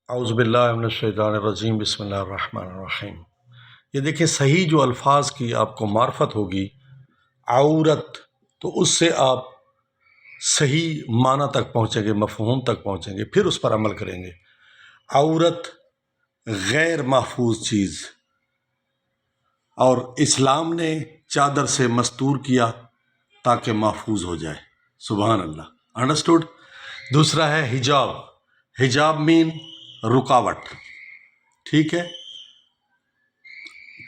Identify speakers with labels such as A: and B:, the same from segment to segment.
A: اعوذ باللہ من الشیطان الرجیم، بسم اللہ الرحمن الرحیم۔ یہ دیکھیں، صحیح جو الفاظ کی آپ کو معرفت ہوگی، عورت، تو اس سے آپ صحیح معنی تک پہنچیں گے، مفہوم تک پہنچیں گے، پھر اس پر عمل کریں گے۔ عورت غیر محفوظ چیز، اور اسلام نے چادر سے مستور کیا تاکہ محفوظ ہو جائے۔ سبحان اللہ، انڈرسٹوڈ۔ دوسرا ہے حجاب۔ حجاب مین رکاوٹ، ٹھیک ہے،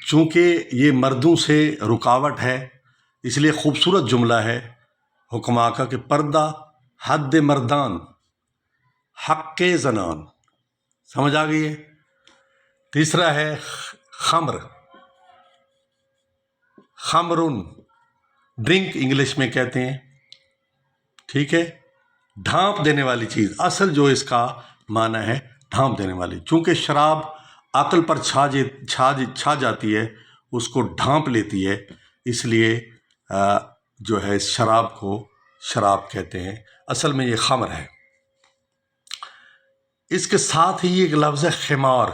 A: چونکہ یہ مردوں سے رکاوٹ ہے، اس لیے خوبصورت جملہ ہے حکم آقا کہ پردہ حد مردان حق زنان، سمجھ آ گئی ہے۔ تیسرا ہے خمر، خمرن، ڈرنک انگلش میں کہتے ہیں، ٹھیک ہے، ڈھانپ دینے والی چیز، اصل جو اس کا معنی ہے ڈھانپ دینے والی، چونکہ شراب عقل پر چھا جاتی ہے، اس کو ڈھانپ لیتی ہے، اس لیے جو ہے اس شراب کو شراب کہتے ہیں، اصل میں یہ خمر ہے۔ اس کے ساتھ ہی ایک لفظ ہے خمار،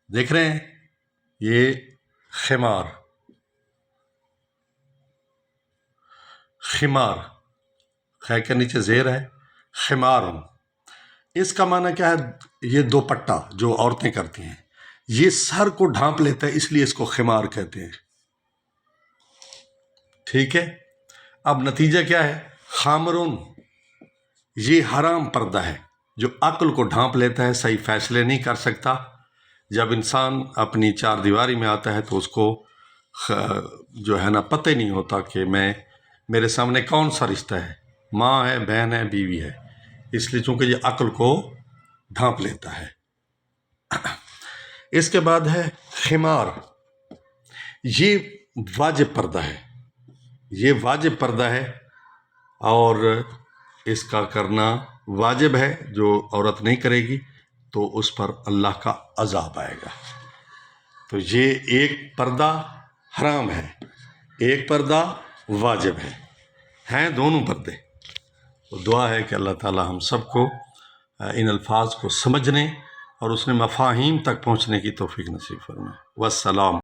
A: دیکھ رہے ہیں، یہ خمار، خمار، خے کے نیچے زیر ہے، خمار، اس کا معنی کیا ہے؟ یہ دوپٹہ جو عورتیں کرتی ہیں، یہ سر کو ڈھانپ لیتا ہے، اس لیے اس کو خمار کہتے ہیں، ٹھیک ہے۔ اب نتیجہ کیا ہے؟ خامرون، یہ حرام پردہ ہے جو عقل کو ڈھانپ لیتا ہے، صحیح فیصلے نہیں کر سکتا۔ جب انسان اپنی چار دیواری میں آتا ہے تو اس کو جو ہے نا پتہ نہیں ہوتا کہ میرے سامنے کون سا رشتہ ہے، ماں ہے، بہن ہے، بیوی ہے، اس لیے چونکہ یہ عقل کو ڈھانپ لیتا ہے۔ اس کے بعد ہے خمار، یہ واجب پردہ ہے، یہ واجب پردہ ہے، اور اس کا کرنا واجب ہے، جو عورت نہیں کرے گی تو اس پر اللہ کا عذاب آئے گا۔ تو یہ ایک پردہ حرام ہے، ایک پردہ واجب ہے، ہیں دونوں پردے۔ تو دعا ہے کہ اللہ تعالی ہم سب کو ان الفاظ کو سمجھنے اور اس نے مفاہیم تک پہنچنے کی توفیق نصیب فرمائے۔ والسلام۔